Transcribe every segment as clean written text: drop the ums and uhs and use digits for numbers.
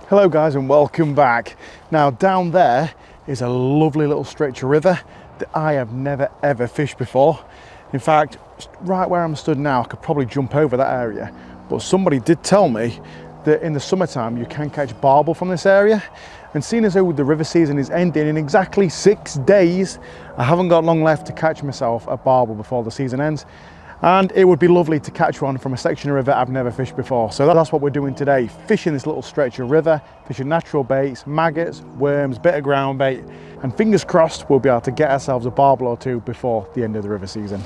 Hello guys and welcome back. Now down there is a lovely little stretch of river that I have never ever fished before. In fact, right where I'm stood now, I could probably jump over that area. But somebody did tell me that in the summertime you can catch barbel from this area. And seeing as though the river season is ending in exactly 6 days, I haven't got long left to catch myself a barbel before the season ends. And it would be lovely to catch one from a section of river I've never fished before. So that's what we're doing today, fishing this little stretch of river, fishing natural baits, maggots, worms, bit of ground bait, and fingers crossed we'll be able to get ourselves a barbel or two before the end of the river season.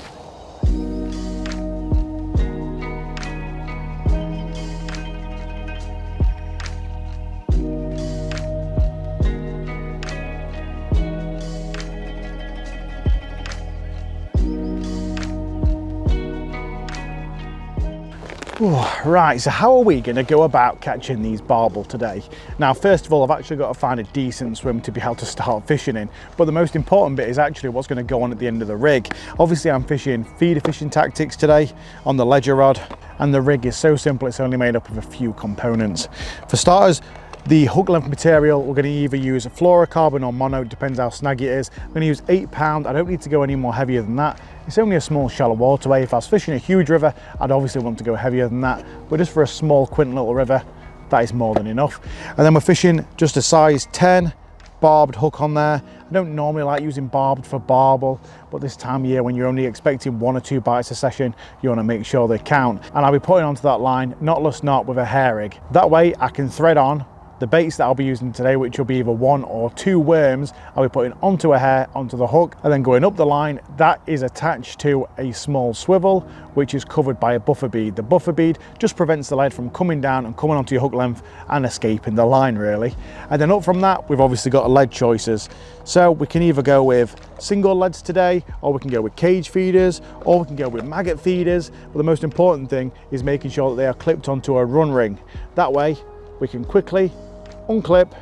Right, so how are we going to go about catching these barbel today? Now, first of all, I've actually got to find a decent swim to be able to start fishing in. But the most important bit is actually what's going to go on at the end of the rig. Obviously, I'm fishing feeder fishing tactics today on the ledger rod. And the rig is so simple, it's only made up of a few components. For starters, the hook length material, we're going to either use a fluorocarbon or mono, depends how snaggy it is. I'm going to use 8 pound. I don't need to go any more heavier than that. It's only a small shallow waterway. If I was fishing a huge river, I'd obviously want to go heavier than that. But just for a small quint little river, that is more than enough. And then we're fishing just a size 10 barbed hook on there. I don't normally like using barbed for barbel, but this time of year when you're only expecting 1 or 2 bites a session, you want to make sure they count. And I'll be putting onto that line knotless knot with a hair rig. That way I can thread on the baits that I'll be using today, which will be either 1 or 2 worms. I'll be putting onto a hair, onto the hook, and then going up the line. That is attached to a small swivel, which is covered by a buffer bead. The buffer bead just prevents the lead from coming down and coming onto your hook length and escaping the line, really. And then up from that, we've obviously got lead choices. So we can either go with single leads today, or we can go with cage feeders, or we can go with maggot feeders. But the most important thing is making sure that they are clipped onto a run ring. That way, we can quickly unclip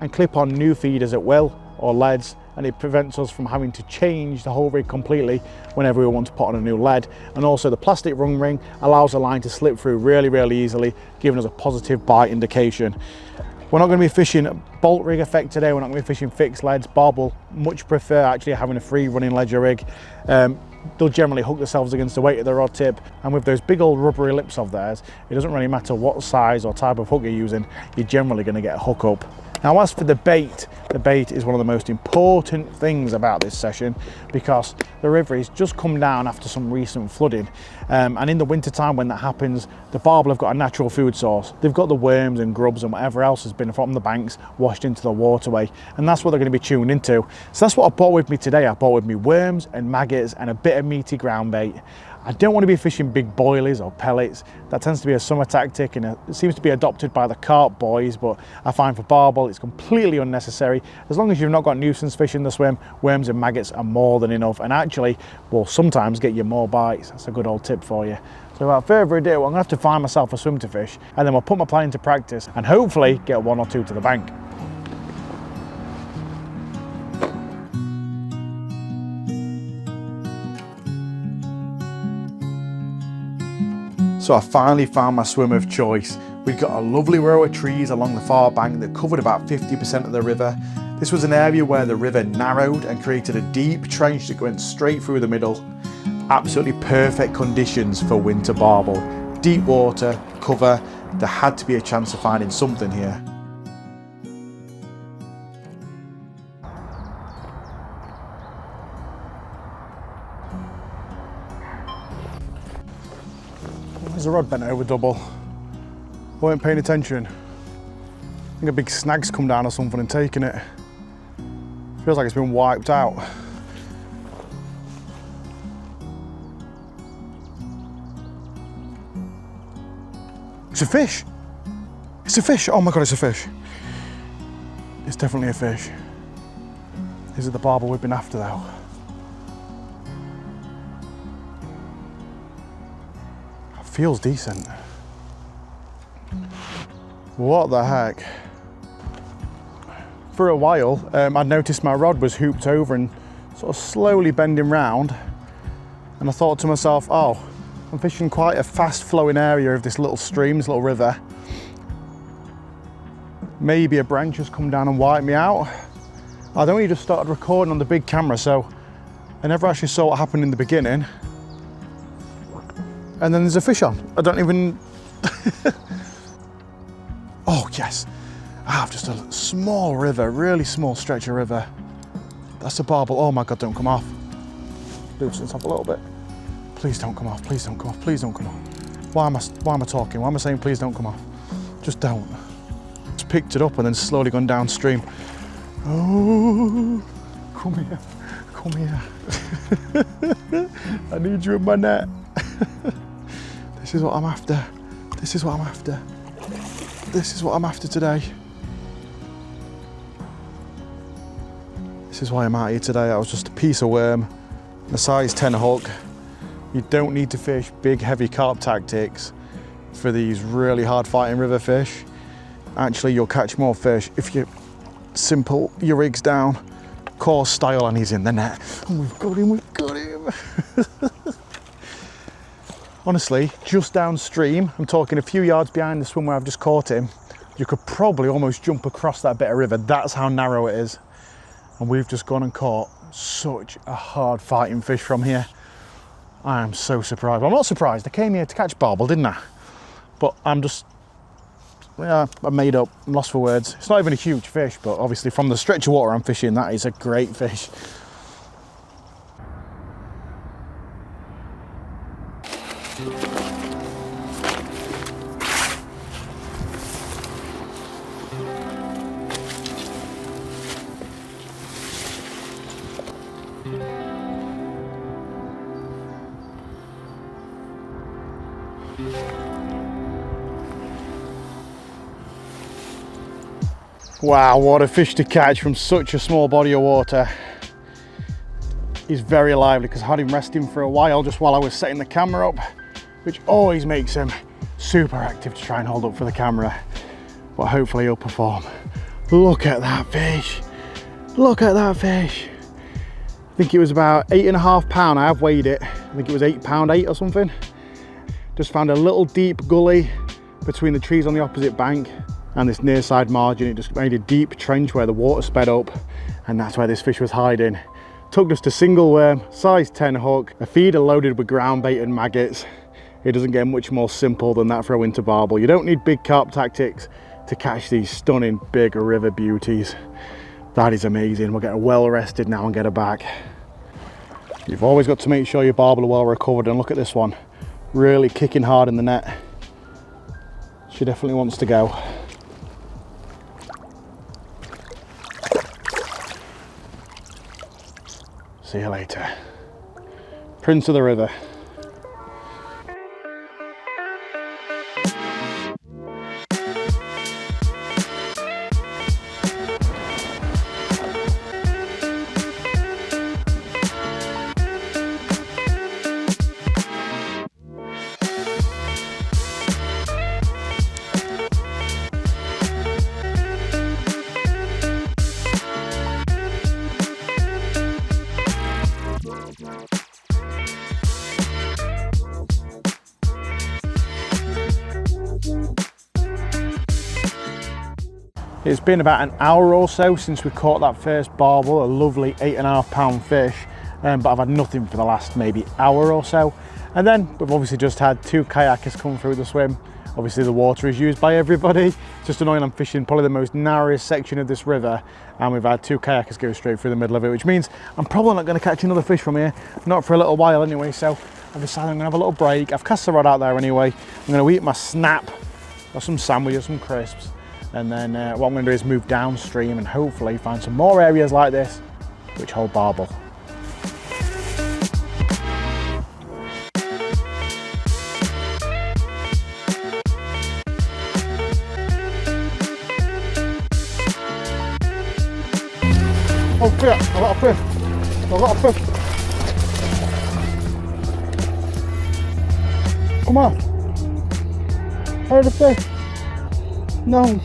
and clip on new feeders at will or leads, and it prevents us from having to change the whole rig completely whenever we want to put on a new lead. And also the plastic run ring allows the line to slip through really easily, giving us a positive bite indication. We're not going to be fishing bolt rig effect today. We're not going to be fishing fixed leads. Barbel much prefer actually having a free running ledger rig. They'll generally hook themselves against the weight of the rod tip, and with those big old rubbery lips of theirs, it doesn't really matter what size or type of hook you're using, you're generally going to get a hook up. Now, as for the bait is one of the most important things about this session, because the river has just come down after some recent flooding, and in the winter time when that happens, the barbel have got a natural food source. They've got the worms and grubs and whatever else has been from the banks washed into the waterway, and that's what they're going to be tuned into. So that's what I brought with me today. I brought with me worms and maggots and a bit of meaty ground bait. I don't want to be fishing big boilies or pellets. That tends to be a summer tactic, and it seems to be adopted by the carp boys, but I find for barbel it's completely unnecessary. As long as you've not got nuisance fish in the swim, worms and maggots are more than enough, and actually will sometimes get you more bites. That's a good old tip for you. So without further ado, I'm going to have to find myself a swim to fish, and then we'll put my plan into practice and hopefully get 1 or 2 to the bank. So I finally found my swim of choice. We've got a lovely row of trees along the far bank that covered about 50% of the river. This was an area where the river narrowed and created a deep trench that went straight through the middle. Absolutely perfect conditions for winter barbel. Deep water, cover, there had to be a chance of finding something here. There's a rod bent over double. I weren't paying attention. I think a big snag's come down or something and taken it. Feels like it's been wiped out. It's a fish. It's a fish. Oh my God, it's a fish. It's definitely a fish. Is it the barbel we've been after though? Feels decent. What the heck? For a while, I'd noticed my rod was hooped over and sort of slowly bending round, and I thought to myself, oh, I'm fishing quite a fast flowing area of this little stream, this little river. maybe a branch has come down and wiped me out. I'd only just started recording on the big camera, so I never actually saw what happened in the beginning. And then there's a fish on. I don't even... Oh, yes. I have just a small river, really small stretch of river. That's a barbel. Oh my God, don't come off. Loosen this off a little bit. Please don't come off, please don't come off, please don't come off. Why am I talking? Why am I saying please don't come off? Just don't. Just picked it up and then slowly gone downstream. Oh, come here, come here. I need you in my net. This is what I'm after. This is what I'm after. This is what I'm after today. This is why I'm out here today. I was just a piece of worm, a size 10 hook. You don't need to fish big, heavy carp tactics for these really hard fighting river fish. Actually, you'll catch more fish if you simple your rigs down, course style, and he's in the net. And we've got him, we've got him. Honestly, just downstream, I'm talking a few yards behind the swim where I've just caught him, you could probably almost jump across that bit of river. That's how narrow it is. And we've just gone and caught such a hard fighting fish from here. I am so surprised. Well, I'm not surprised. I came here to catch barbel, didn't I? But I'm just, yeah, I'm made up. I'm lost for words. It's not even a huge fish, but obviously from the stretch of water I'm fishing, that is a great fish. Wow, what a fish to catch from such a small body of water. He's very lively because I had him resting for a while just while I was setting the camera up, which always makes him super active to try and hold up for the camera, but hopefully he'll perform. Look at that fish. Look at that fish. I think it was about 8.5 pounds. I have weighed it. I think it was 8 pound 8 or something. Just found a little deep gully between the trees on the opposite bank and this near side margin. It just made a deep trench where the water sped up, and that's where this fish was hiding. Took just a single worm, size 10 hook, a feeder loaded with ground bait and maggots. It doesn't get much more simple than that for a winter barbel. You don't need big carp tactics to catch these stunning big river beauties. That is amazing. We'll get her well rested now and get her back. You've always got to make sure your barbel are well recovered, and look at this one. Really kicking hard in the net. She definitely wants to go. See you later. Prince of the river. It's been about an hour or so since we caught that first barbel, a lovely 8.5 pound fish, but I've had nothing for the last maybe hour or so. And then we've obviously just had 2 kayakers come through the swim. Obviously the water is used by everybody. It's just annoying, I'm fishing probably the most narrowest section of this river, and we've had 2 kayakers go straight through the middle of it, which means I'm probably not going to catch another fish from here, not for a little while anyway. So I've decided I'm going to have a little break. I've cast the rod out there anyway. I'm going to eat my snap, or some sandwiches, some crisps. And then what I'm going to do is move downstream and hopefully find some more areas like this which hold barbel. Oh yeah, I got a fish. I got a fish. Come on. Where's the fish? No.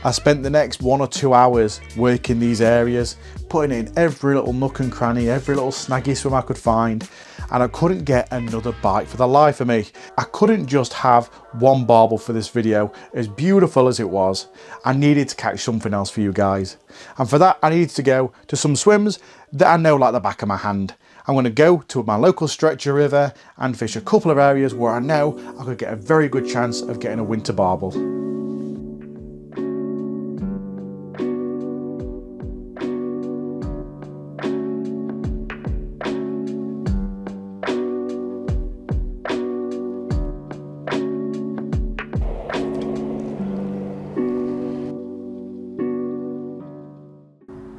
I spent the next 1 or 2 hours working these areas, putting in every little nook and cranny, every little snaggy swim I could find. and I couldn't get another bite for the life of me. I couldn't just have one barbel for this video. As beautiful as it was, I needed to catch something else for you guys. And for that, I needed to go to some swims that I know like the back of my hand. I'm going to go to my local stretcher river and fish a couple of areas where I know I could get a very good chance of getting a winter barbel.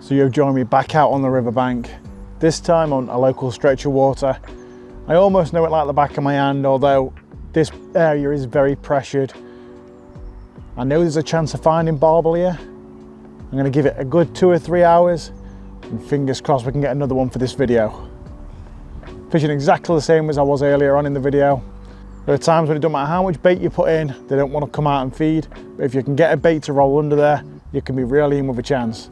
So you've joined me back out on the riverbank, this time on a local stretch of water. I almost know it like the back of my hand, although this area is very pressured. I know there's a chance of finding barbel here. I'm going to give it a good 2 or 3 hours, and fingers crossed we can get another one for this video. Fishing exactly the same as I was earlier on in the video. There are times when it doesn't matter how much bait you put in, they don't want to come out and feed. But if you can get a bait to roll under there, you can be really in with a chance.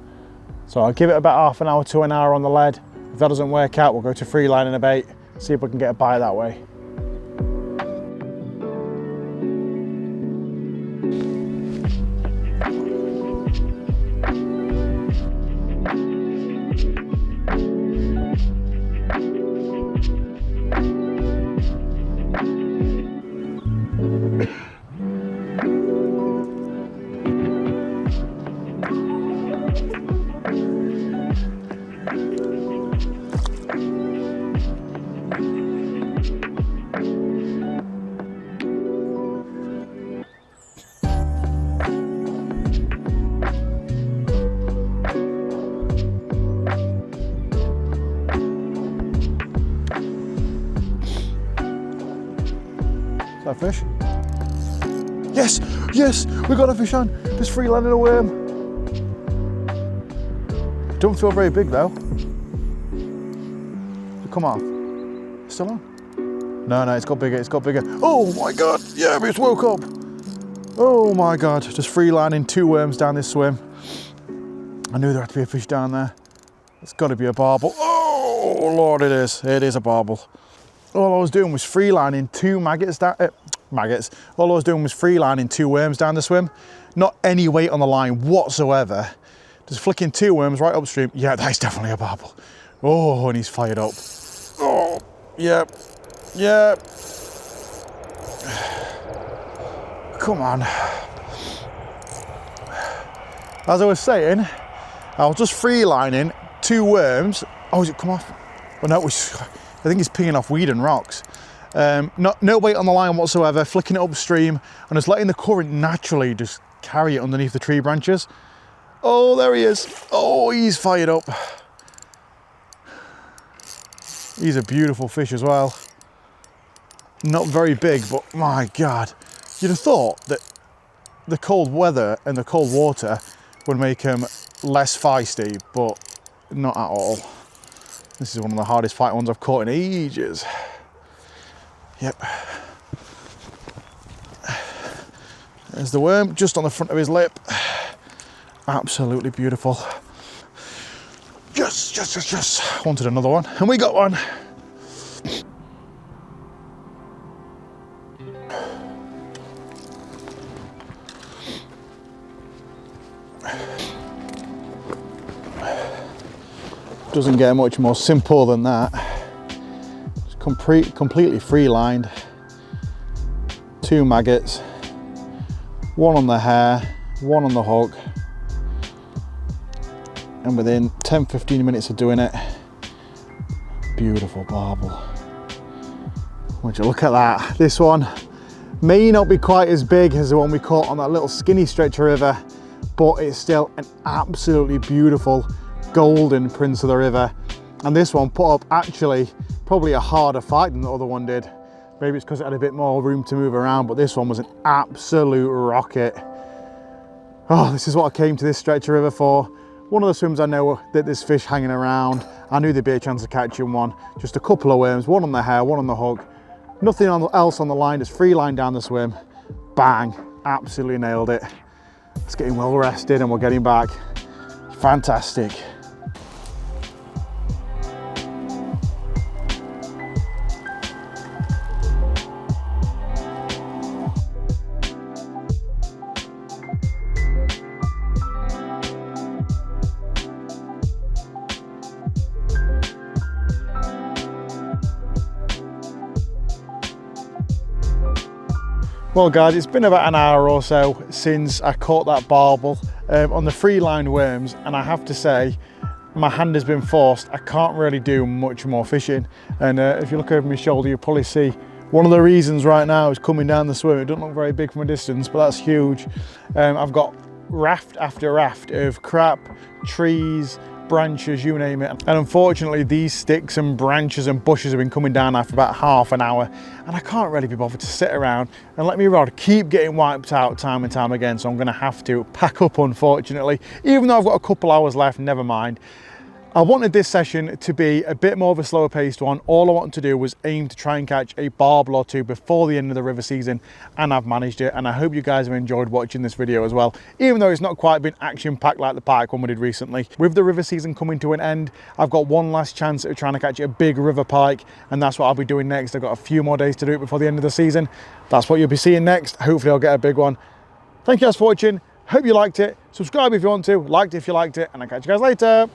So I'll give it about half an hour to an hour on the lead. If that doesn't work out, we'll go to free line and a bait, see if we can get a bite that way. That fish? Yes, yes, we got a fish on. Just free landing a worm. Don't feel very big though. Come on. Still on? No, it's got bigger, it's got bigger. Oh my God, yeah, we just woke up. Oh my God, just free landing 2 worms down this swim. I knew there had to be a fish down there. It's got to be a barbel. Oh Lord, it is a barbel. All I was doing was free lining 2 maggots down, All I was doing was free lining 2 worms down the swim. Not any weight on the line whatsoever. Just flicking 2 worms right upstream. Yeah, that's definitely a barbel. Oh, and he's fired up. Oh, yep, yep. Come on. As I was saying, I was just free lining 2 worms. Oh, has it come off? Well, no, I think it's pinging off weed and rocks. No weight on the line whatsoever, flicking it upstream and just letting the current naturally just carry it underneath the tree branches. Oh, there he is. Oh, he's fired up. He's a beautiful fish as well. Not very big, but my God. You'd have thought that the cold weather and the cold water would make him less feisty, but not at all. This is one of the hardest fight ones I've caught in ages. Yep. There's the worm just on the front of his lip. Absolutely beautiful. Yes. Wanted another one, and we got one. Doesn't get much more simple than that. Just completely free lined. 2 maggots, 1 on the hair, 1 on the hook, and within 10-15 minutes of doing it, beautiful barbel. Would you look at that? This one may not be quite as big as the one we caught on that little skinny stretch of river, but it's still an absolutely beautiful golden prince of the river. And this one put up actually probably a harder fight than the other one did. Maybe it's because it had a bit more room to move around, but this one was an absolute rocket. Oh, this is what I came to this stretch of river for. One of the swims I know that there's fish hanging around. I knew there'd be a chance of catching one. Just a couple of worms, 1 on the hair, 1 on the hook. Nothing else on the line, just free line down the swim. Bang, absolutely nailed it. It's getting well rested and we're getting back. Fantastic. Well guys, it's been about an hour or so since I caught that barbel on the free line worms, and I have to say my hand has been forced. I can't really do much more fishing, and if you look over my shoulder you'll probably see one of the reasons right now is coming down the swim. It doesn't look very big from a distance, but that's huge. I've got raft after raft of crap, trees, branches, you name it, and unfortunately these sticks and branches and bushes have been coming down now for about half an hour, and I can't really be bothered to sit around and let my rod keep getting wiped out time and time again, so I'm going to have to pack up, unfortunately, even though I've got a couple hours left. Never mind. I wanted this session to be a bit more of a slower paced one. All I wanted to do was aim to try and catch a barbel or two before the end of the river season, and I've managed it, and I hope you guys have enjoyed watching this video as well, even though it's not quite been action packed like the pike one we did recently. With the river season coming to an end, I've got one last chance at trying to catch a big river pike, and that's what I'll be doing next. I've got a few more days to do it before the end of the season. That's what you'll be seeing next. Hopefully I'll get a big one. Thank you guys for watching. Hope you liked it. Subscribe if you want to, liked it if you liked it, and I'll catch you guys later.